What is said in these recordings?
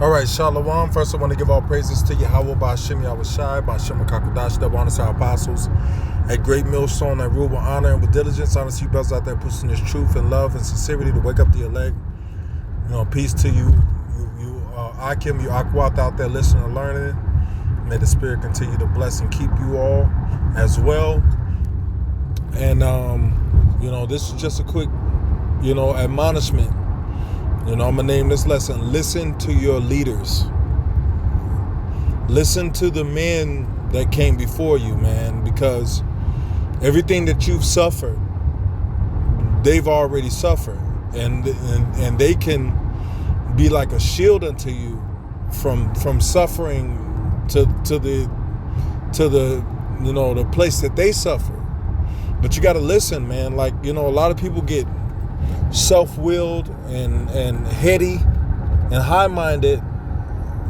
All right, Shalom. First, I want to give all praises to Yahweh, Ba'ashem Yahushai, Ba'ashem Kakadash, double honor to our apostles, a great millstone that rule with honor and with diligence. Honor to you brothers out there pushing this truth and love and sincerity to wake up the elect. Peace to you. Akim, you Akwat out there listening and learning. May the Spirit continue to bless and keep you all as well. And, this is just a quick, admonishment. I'm going to name this lesson, listen to your leaders. Listen to the men that came before you, man, because everything that you've suffered, they've already suffered. And they can be like a shield unto you from suffering to the the place that they suffer. But you got to listen, man. Like, a lot of people get self-willed and heady and high-minded,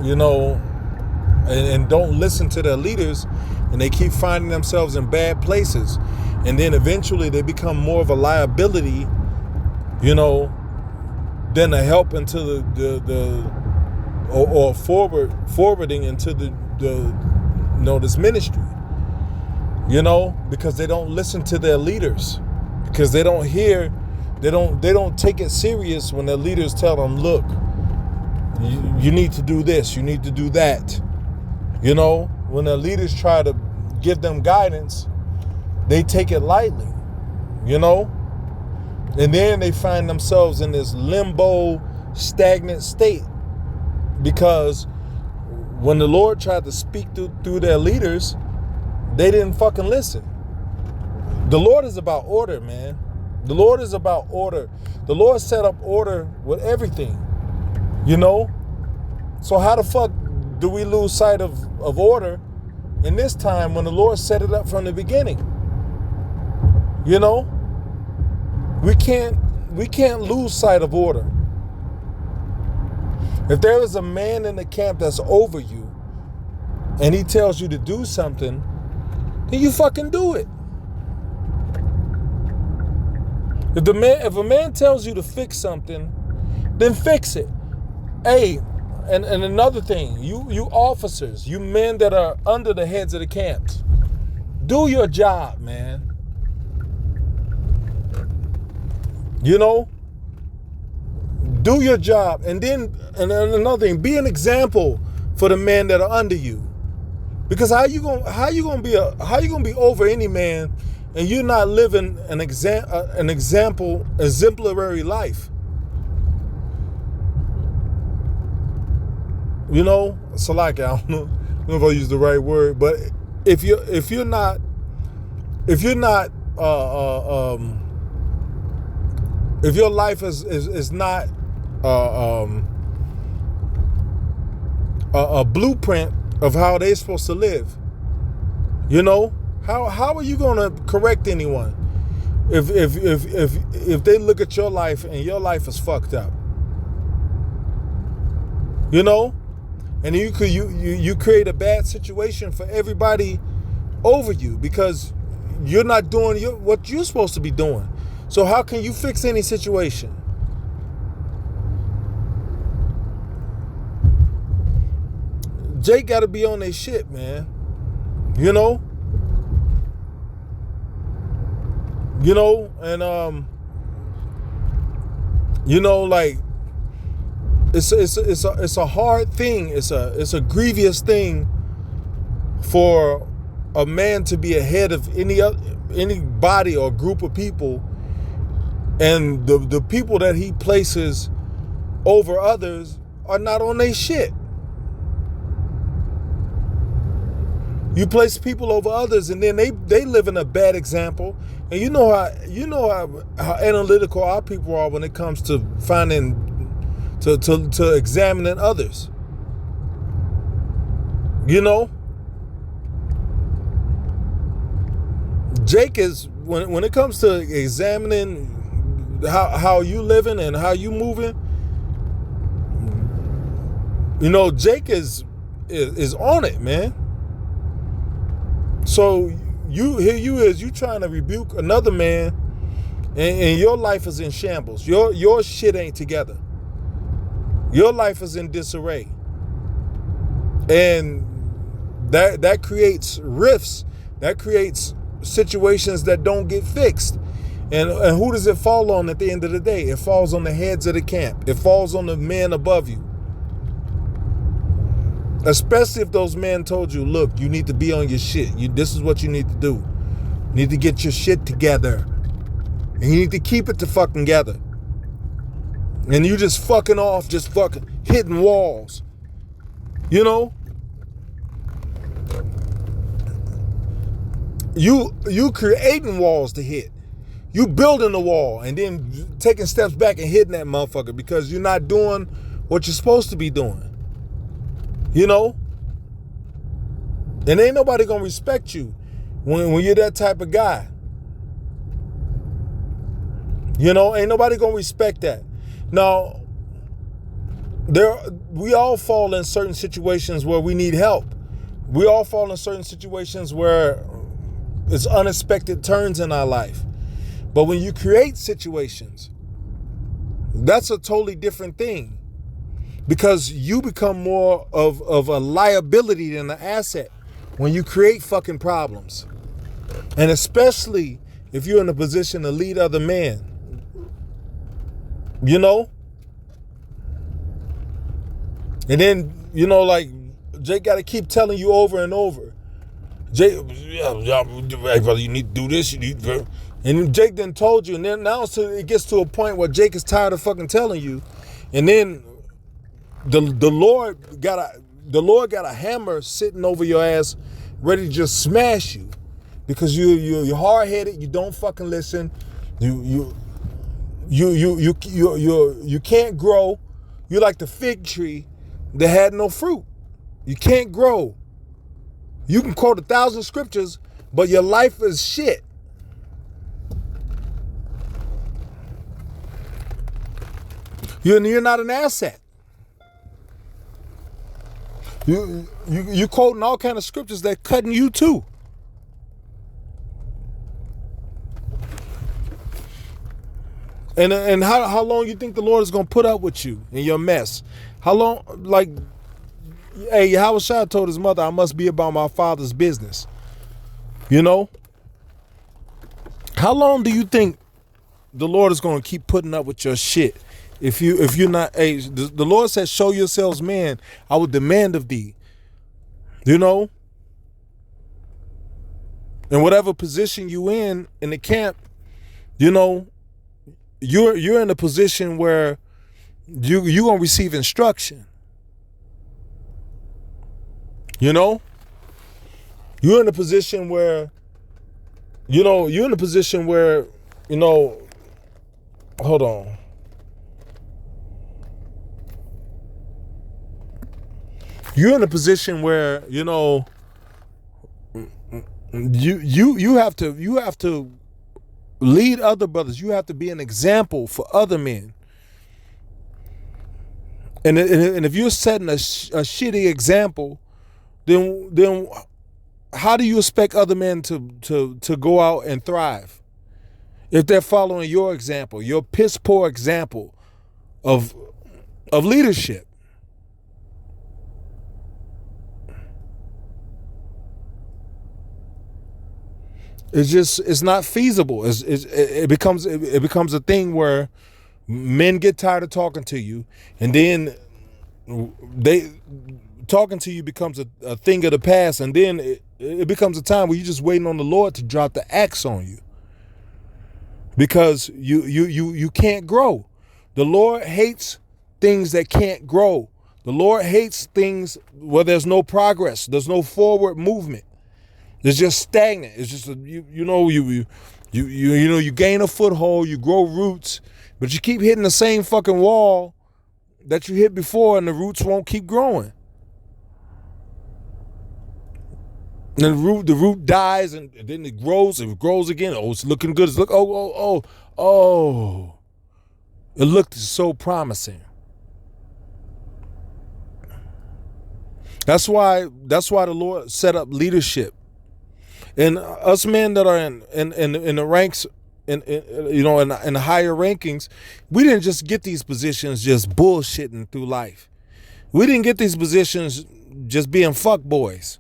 and don't listen to their leaders, and they keep finding themselves in bad places, and then eventually they become more of a liability, than a help into or forwarding into this ministry, because they don't listen to their leaders, because they don't take it serious when their leaders tell them, look, you need to do this, you need to do that. When their leaders try to give them guidance, they take it lightly, and then they find themselves in this limbo, stagnant state, because when the Lord tried to speak through their leaders, they didn't fucking listen. The Lord is about order, man. The Lord is about order. The Lord set up order with everything, So how the fuck do we lose sight of order in this time when the Lord set it up from the beginning? We can't lose sight of order. If there is a man in the camp that's over you and he tells you to do something, then you fucking do it. If a man tells you to fix something, then fix it. Hey, and another thing, you officers, you men that are under the heads of the camps, do your job, man. Do your job. And then another thing, be an example for the men that are under you. Because how you gonna be over any man and you're not living an exemplary life? So like, I don't know if I use the right word, but if your life is not a blueprint of how they're supposed to live, how are you gonna correct anyone if they look at your life and your life is fucked up? And you create a bad situation for everybody over you because you're not doing what you're supposed to be doing. So how can you fix any situation? Jake got to be on their shit, man. Like it's a hard thing. It's a grievous thing for a man to be ahead of anybody or group of people, and the people that he places over others are not on their shit. You place people over others, and then they live in a bad example. And you know how analytical our people are when it comes to finding to examining others. Jake is when it comes to examining how you living and how you moving. Jake is on it, man. So you trying to rebuke another man, and your life is in shambles. Your shit ain't together. Your life is in disarray. And that creates rifts. That creates situations that don't get fixed. And who does it fall on at the end of the day? It falls on the heads of the camp. It falls on the men above you. Especially if those men told you, look, you need to be on your shit. This is what you need to do. You need to get your shit together. And you need to keep it together. And you just fucking off, just fucking hitting walls. You know? You creating walls to hit. You building the wall and then taking steps back and hitting that motherfucker because you're not doing what you're supposed to be doing. You know? And ain't nobody gonna respect you when you're that type of guy. You know, ain't nobody gonna respect that. Now, we all fall in certain situations where we need help. We all fall in certain situations where it's unexpected turns in our life. But when you create situations, that's a totally different thing. Because you become more of a liability than an asset when you create fucking problems. And especially if you're in a position to lead other men. You know? And then, you know, like, Jake got to keep telling you over and over. Jake, hey, brother, you need to do this. And Jake then told you. And then now it gets to a point where Jake is tired of fucking telling you. And then the Lord got a hammer sitting over your ass, ready to just smash you, because you're hard headed. You don't fucking listen. You can't grow. You're like the fig tree that had no fruit. You can't grow. You can quote 1,000 scriptures, but your life is shit. You're not an asset. You quoting all kind of scriptures that cutting you too. And how long you think the Lord is gonna put up with you in your mess? How long? Like, hey, Yahushua told his mother, "I must be about my Father's business." You know. How long do you think the Lord is gonna keep putting up with your shit? If you're not, hey, the Lord says, "Show yourselves man, I will demand of thee." You know, in whatever position you in the camp, you know, you're in a position where you gonna receive instruction. You know, you're in a position where, hold on. You're in a position where, you have to lead other brothers. You have to be an example for other men. And if you're setting a shitty example, then how do you expect other men to go out and thrive if they're following your example, your piss poor example of leadership? It's not feasible. It becomes a thing where men get tired of talking to you, and then talking to you becomes a thing of the past, and then it becomes a time where you're just waiting on the Lord to drop the axe on you, because you can't grow. The Lord hates things that can't grow. The Lord hates things where there's no progress, there's no forward movement. It's just stagnant. It's just you gain a foothold, you grow roots, but you keep hitting the same fucking wall that you hit before, and the roots won't keep growing. And the root dies, and then it grows again. Oh, it's looking good. It looked so promising. That's why the Lord set up leadership. And us men that are in the ranks, in the higher rankings, we didn't just get these positions just bullshitting through life. We didn't get these positions just being fuck boys.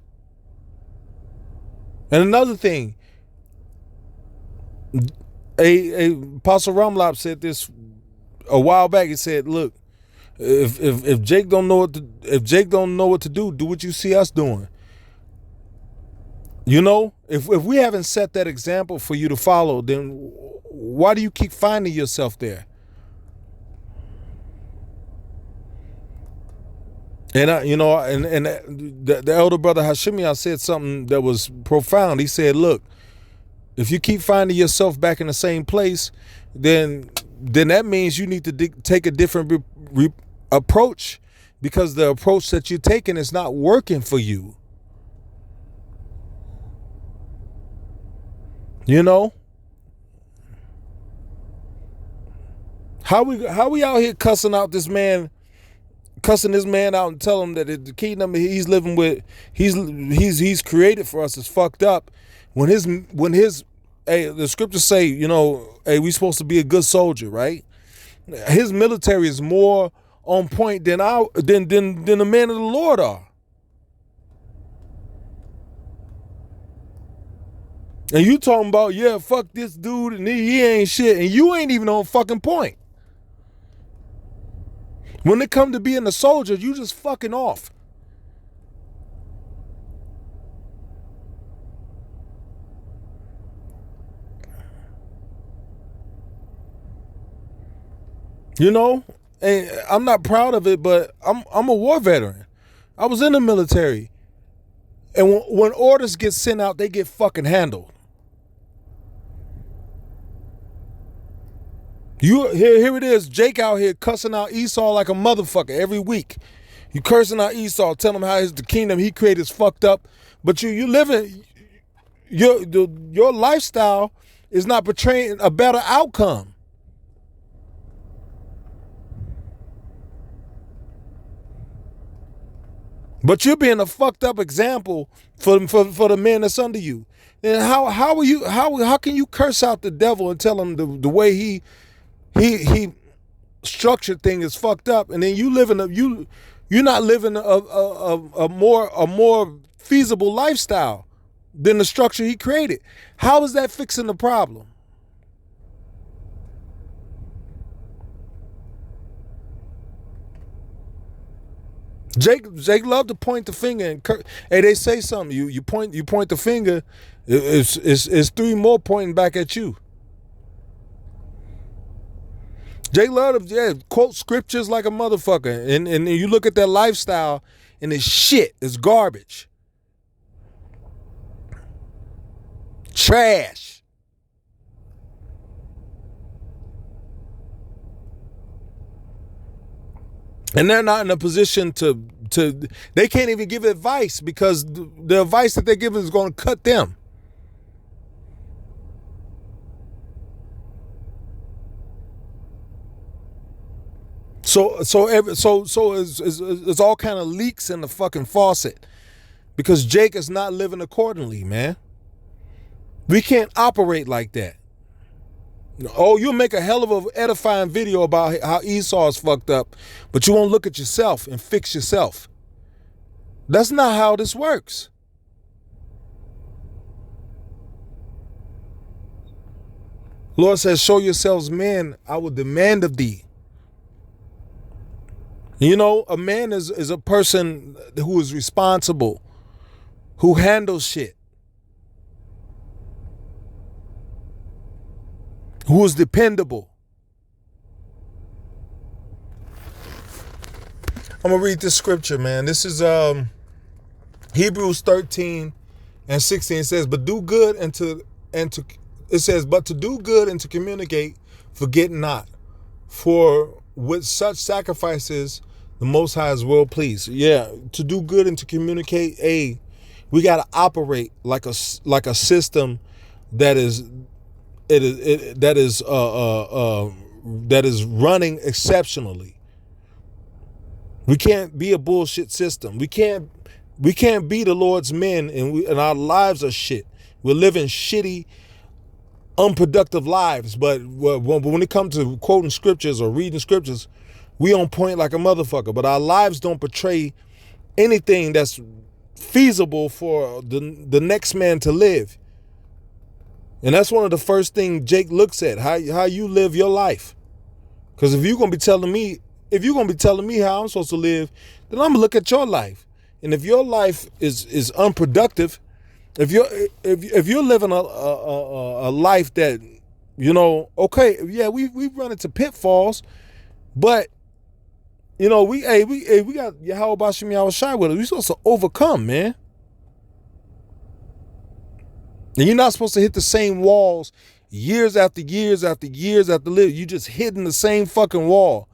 And another thing, a Apostle Ramlop said this a while back. He said, "Look, if Jake don't know what to do, do what you see us doing. You know, if we haven't set that example for you to follow, then why do you keep finding yourself there?" And the elder brother Hashemiah said something that was profound. He said, "Look, if you keep finding yourself back in the same place, then that means you need to take a different approach, because the approach that you're taking is not working for you." You know, how we out here cussing this man out and tell him that the kingdom he's living with, he's created for us is fucked up, when the scriptures say, you know, hey, we supposed to be a good soldier, right? His military is more on point than the men of the Lord are. And you talking about, yeah, fuck this dude and he ain't shit, and you ain't even on fucking point. When it come to being a soldier, you just fucking off. You know, and I'm not proud of it, but I'm a war veteran. I was in the military, and when orders get sent out, they get fucking handled. Here it is, Jake out here cussing out Esau like a motherfucker every week. You cursing out Esau, telling him how the kingdom he created is fucked up, but you living your lifestyle is not portraying a better outcome. But you're being a fucked up example for the men that's under you. And how can you curse out the devil and tell him the way he structured thing is fucked up, and then you're not living a more feasible lifestyle than the structure he created? How is that fixing the problem? Jake loved to point the finger and hey, they say something. You point the finger, it's three more pointing back at you. Jake loved to quote scriptures like a motherfucker, and you look at their lifestyle and it's shit, it's garbage, trash. And they're not in a position to they can't even give advice, because the advice that they're giving is going to cut them. So it's all kind of leaks in the fucking faucet, because Jake is not living accordingly, man. We can't operate like that. Oh, you'll make a hell of an edifying video about how Esau is fucked up, but you won't look at yourself and fix yourself. That's not how this works. Lord says, show yourselves men, I will demand of thee. You know, a man is a person who is responsible, who handles shit, who is dependable. I'm going to read this scripture, man. This is Hebrews 13 and 16. It says, but do good and to do good and to communicate, forget not. For with such sacrifices, the Most High is well pleased. Yeah, to do good and to communicate, we got to operate like a system that is running exceptionally. We can't be a bullshit system. We can't be the Lord's men, and our lives are shit. We're living shitty, unproductive lives. But when it comes to quoting scriptures or reading scriptures, We on point like a motherfucker, but our lives don't portray anything that's feasible for the next man to live. And that's one of the first things Jake looks at, how you live your life. Because if you're gonna be telling me how I'm supposed to live, then I'm gonna look at your life. And if your life is unproductive, if you're living a life that, okay, yeah, we run into pitfalls, but we got Yahweh Shem Yahweh Shai with us. We're supposed to overcome, man. And you're not supposed to hit the same walls years after years after years after years. You just hitting the same fucking wall.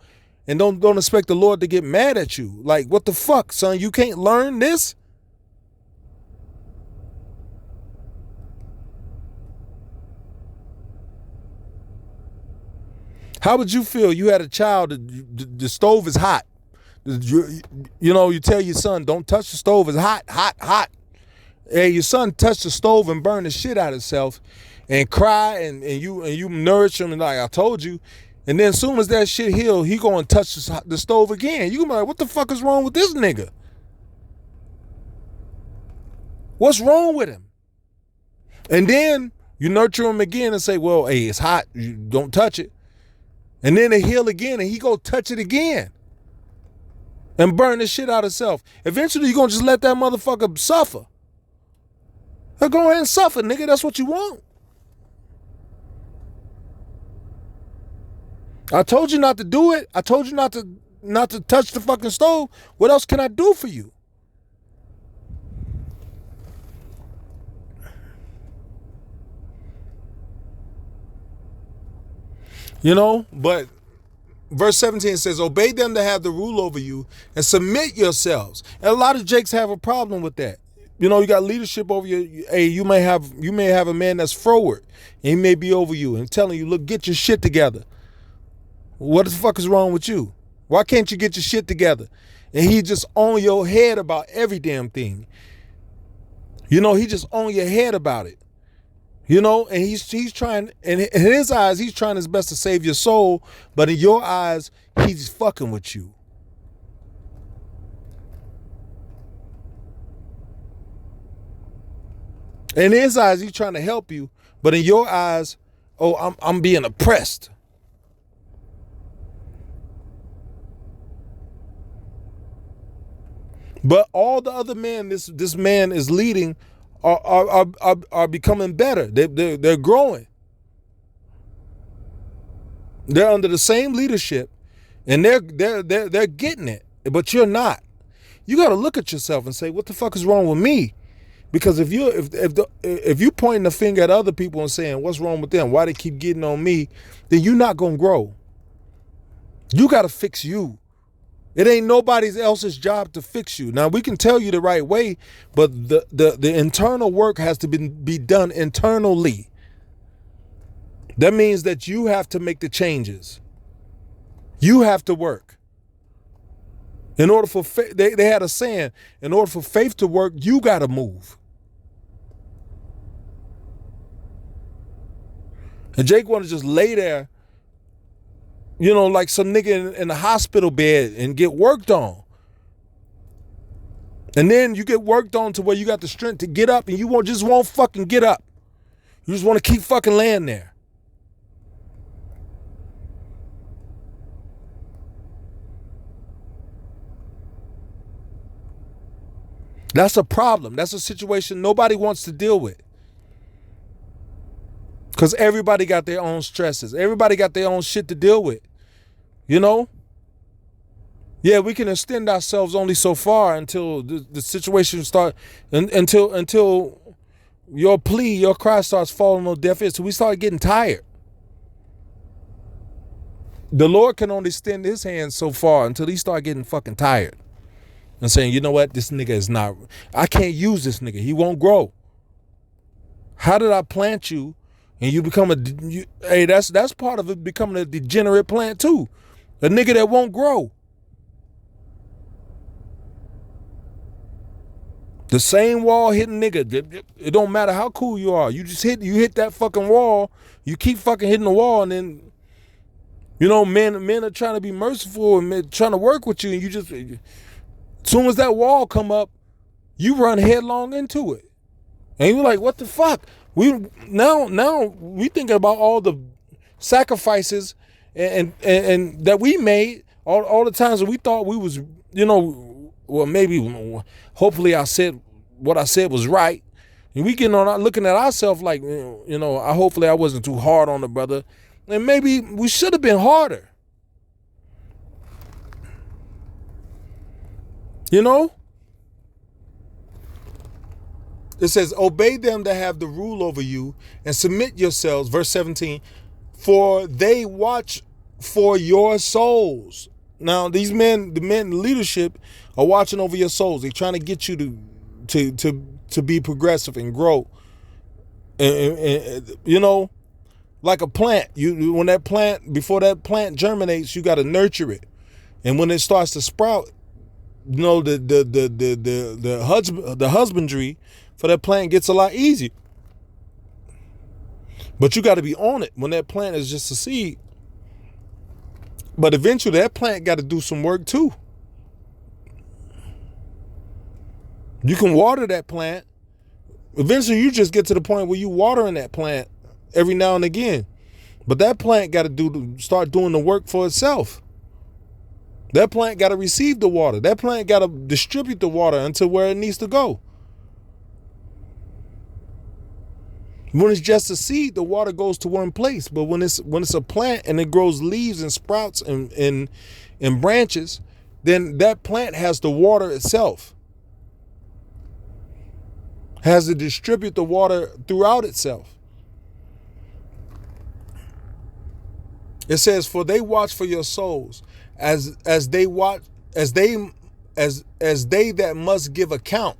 And don't expect the Lord to get mad at you. Like, what the fuck, son? You can't learn this? How would you feel? You had a child, the stove is hot. You tell your son, don't touch the stove, it's hot, hot, hot. Hey, your son touched the stove and burned the shit out of himself and cry and you nourish him and like I told you. And then as soon as that shit heal, he go and touch the stove again. You gonna be like, what the fuck is wrong with this nigga? What's wrong with him? And then you nurture him again and say, well, hey, it's hot, you don't touch it. And then it heal again and he go touch it again and burn the shit out of himself. Eventually you're gonna just let that motherfucker suffer. Now go ahead and suffer, nigga. That's what you want. I told you not to do it. I told you not to touch the fucking stove. What else can I do for you? But verse 17 says, obey them that have the rule over you and submit yourselves. And a lot of Jakes have a problem with that. You got leadership over you. Hey, you may have a man that's forward, and he may be over you and telling you, look, get your shit together. What the fuck is wrong with you? Why can't you get your shit together? And he just on your head about every damn thing. He just on your head about it. And he's trying, and in his eyes, he's trying his best to save your soul, but in your eyes, he's fucking with you. In his eyes, he's trying to help you, but in your eyes, oh, I'm being oppressed. But all the other men this man is leading are becoming better. They're growing. They're under the same leadership, and they're getting it. But you're not. You got to look at yourself and say, what the fuck is wrong with me? Because if you pointing the finger at other people and saying what's wrong with them, why they keep getting on me, then you're not gonna grow. You got to fix you. It ain't nobody else's job to fix you. Now we can tell you the right way, but the internal work has to be done internally. That means that you have to make the changes. You have to work. In order for they had a saying, in order for faith to work, you got to move. And Jake want to just lay there, like some nigga in the hospital bed and get worked on. And then you get worked on to where you got the strength to get up and you won't fucking get up. You just want to keep fucking laying there. That's a problem. That's a situation nobody wants to deal with. Because everybody got their own stresses. Everybody got their own shit to deal with. Yeah, we can extend ourselves only so far until the situation start, until your cry starts falling on deaf ears. So we start getting tired. The Lord can only extend his hand so far until he start getting fucking tired. And saying, you know what, this nigga is not, I can't use this nigga. He won't grow. How did I plant you and you become that's part of it, becoming a degenerate plant too. A nigga that won't grow. The same wall hitting nigga. It don't matter how cool you are. You hit that fucking wall. You keep fucking hitting the wall and then You know, men are trying to be merciful and trying to work with you, and you just, as soon as that wall come up, you run headlong into it. And you're like, what the fuck? We now we thinking about all the sacrifices and that we made, all the times that we thought we was, well, maybe, hopefully I said what I said was right. And we getting on looking at ourselves like, hopefully I wasn't too hard on the brother. And maybe we should have been harder. You know? It says, obey them that have the rule over you and submit yourselves, verse 17, for they watch for your souls. Now, these men, the men in leadership, are watching over your souls. They're trying to get you to be progressive and grow. And like a plant. Before that plant germinates, you got to nurture it. And when it starts to sprout, the husbandry for that plant gets a lot easier. But you got to be on it when that plant is just a seed. But eventually that plant got to do some work too. You can water that plant. Eventually you just get to the point where you watering that plant every now and again. But that plant got to start doing the work for itself. That plant got to receive the water. That plant got to distribute the water until where it needs to go. When it's just a seed, the water goes to one place. But when it's a plant and it grows leaves and sprouts and branches, then that plant has to water itself. Has to distribute the water throughout itself. It says, for they watch for your souls as they that must give account,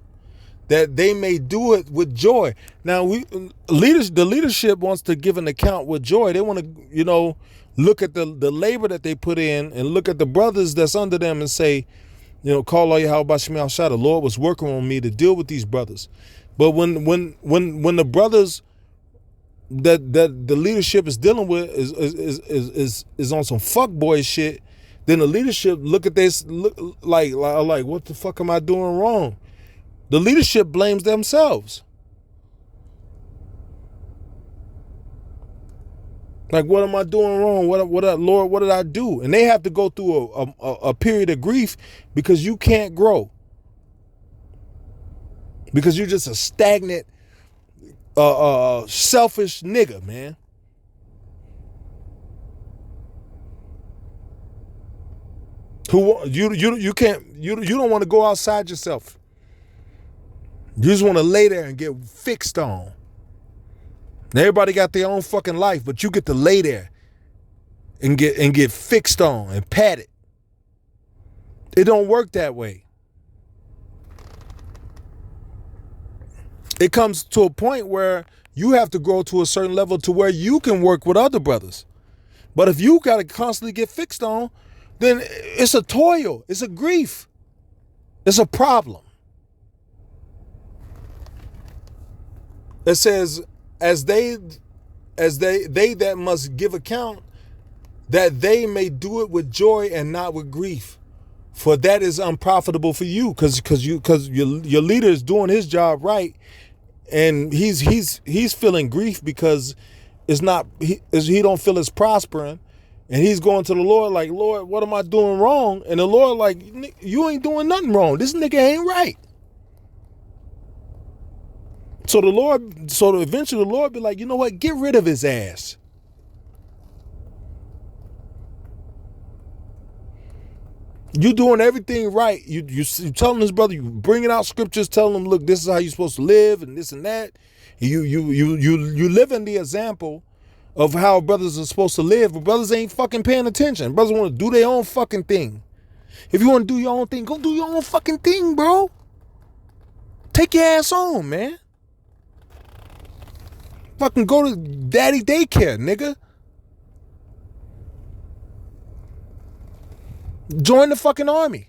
that they may do it with joy. Now the leadership wants to give an account with joy. They want to, look at the labor that they put in and look at the brothers that's under them and say, call all Yahweh Bashim Al-Shah. The Lord was working on me to deal with these brothers. But when the brothers that the leadership is dealing with is on some fuckboy shit, then the leadership look at this like what the fuck am I doing wrong? The leadership blames themselves. Like, what am I doing wrong? Lord, what did I do? And they have to go through a period of grief because you can't grow. Because you're just a stagnant, selfish nigga, man. You don't want to go outside yourself. You just want to lay there and get fixed on. And everybody got their own fucking life, but you get to lay there and get fixed on and patted. It don't work that way. It comes to a point where you have to grow to a certain level to where you can work with other brothers. But if you got to constantly get fixed on, then it's a toil. It's a grief. It's a problem. It says, as they that must give account, that they may do it with joy and not with grief, for that is unprofitable for you, because your leader is doing his job right, and he's feeling grief because it's not he don't feel it's prospering, and he's going to the Lord like, Lord, what am I doing wrong? And the Lord like, you ain't doing nothing wrong. This nigga ain't right. So eventually the Lord be like, you know what? Get rid of his ass. You doing everything right. You telling this brother, you bringing out scriptures, telling him, look, this is how you're supposed to live and this and that. You live in the example of how brothers are supposed to live, but brothers ain't fucking paying attention. Brothers want to do their own fucking thing. If you want to do your own thing, go do your own fucking thing, bro. Take your ass on, man. Fucking go to daddy daycare, nigga. Join the fucking army.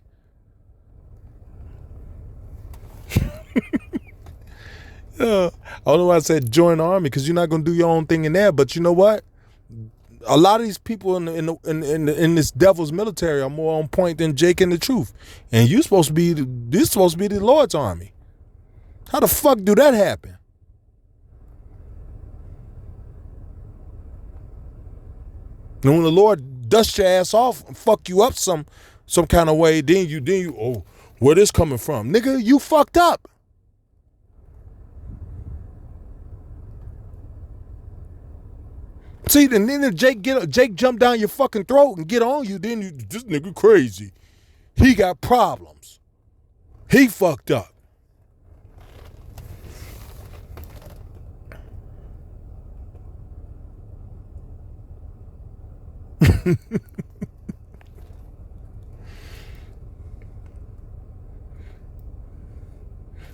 I don't know why I said join the army, because you're not going to do your own thing in there. But you know what? A lot of these people in this devil's military are more on point than Jake in the truth. And this supposed to be the Lord's army. How the fuck do that happen? And when the Lord dust your ass off and fuck you up some kind of way, then you oh, where this coming from? Nigga, you fucked up. See, and then if Jake jump down your fucking throat and get on you, then this nigga crazy. He got problems. He fucked up.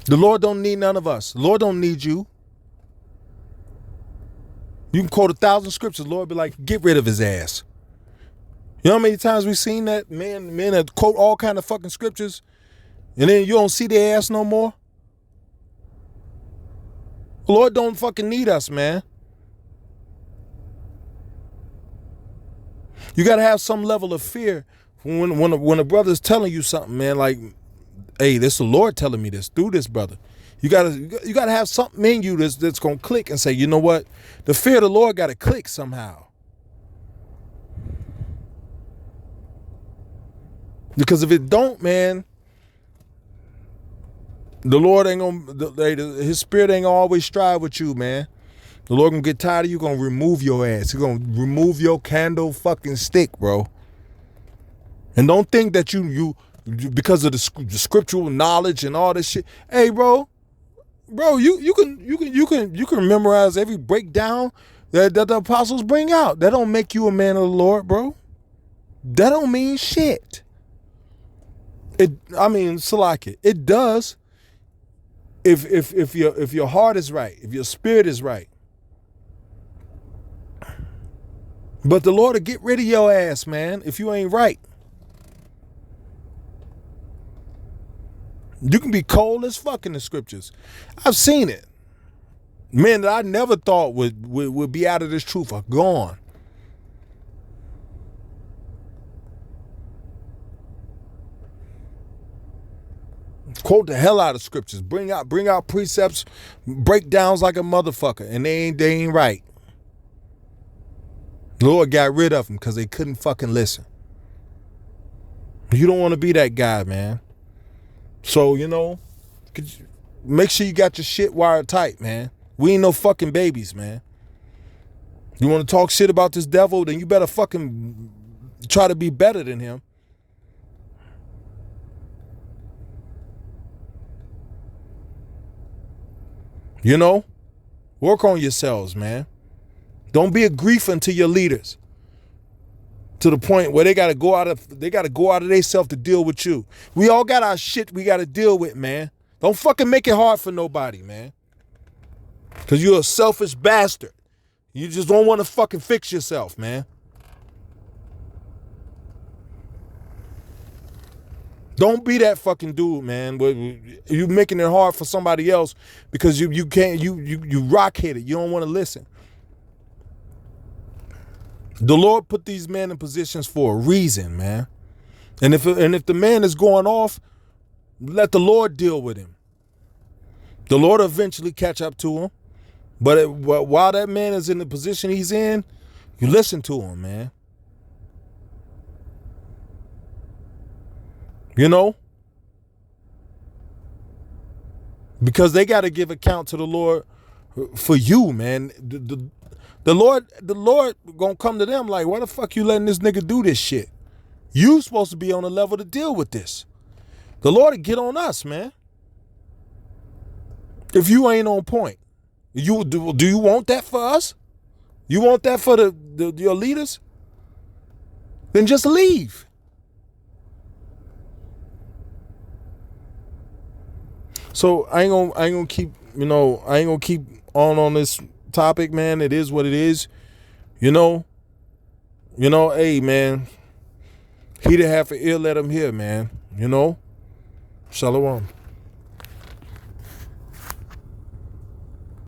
The Lord don't need none of us. The Lord don't need you. You can quote 1,000 scriptures. The Lord be like, get rid of his ass. You know how many times we've seen that? Men that quote all kind of fucking scriptures and then you don't see their ass no more? The Lord don't fucking need us, man. You got to have some level of fear when a brother's telling you something, man, like, hey, this is the Lord telling me this. Do this, brother. You gotta have something in you that's gonna click and say, you know what? The fear of the Lord gotta click somehow. Because if it don't, man, the Lord ain't gonna, his spirit ain't gonna always strive with you, man. The Lord gonna get tired of you, gonna remove your ass. He's gonna remove your candle fucking stick, bro. And don't think that you because of the scriptural knowledge and all this shit. Hey, bro, you can memorize every breakdown that the apostles bring out. That don't make you a man of the Lord, bro. That don't mean shit. Salaki, it does if your heart is right, if your spirit is right. But the Lord will get rid of your ass, man, if you ain't right. You can be cold as fuck in the scriptures. I've seen it. Men that I never thought would be out of this truth are gone. Quote the hell out of scriptures. Bring out precepts, breakdowns like a motherfucker, and they ain't right. The Lord got rid of them because they couldn't fucking listen. You don't want to be that guy, man. So, make sure you got your shit wired tight, man. We ain't no fucking babies, man. You want to talk shit about this devil, then you better fucking try to be better than him. Work on yourselves, man. Don't be a griefer to your leaders to the point where they got to go out of themselves to deal with you. We all got our shit we got to deal with, man. Don't fucking make it hard for nobody, man. Because you're a selfish bastard. You just don't want to fucking fix yourself, man. Don't be that fucking dude, man. You making it hard for somebody else because you can't you rock-headed. You don't want to listen. The Lord put these men in positions for a reason, man. And if the man is going off, let the Lord deal with him. The Lord will eventually catch up to him. But while that man is in the position he's in, you listen to him, man. Because they got to give account to the Lord for you, man. The Lord gonna come to them like, why the fuck you letting this nigga do this shit? You supposed to be on a level to deal with this. The Lord will get on us, man. If you ain't on point. Do you want that for us? You want that for your leaders? Then just leave. So I ain't gonna keep on this topic, man. It is what it is. Hey, man. He that hath an ear, let him hear, man. Shalom.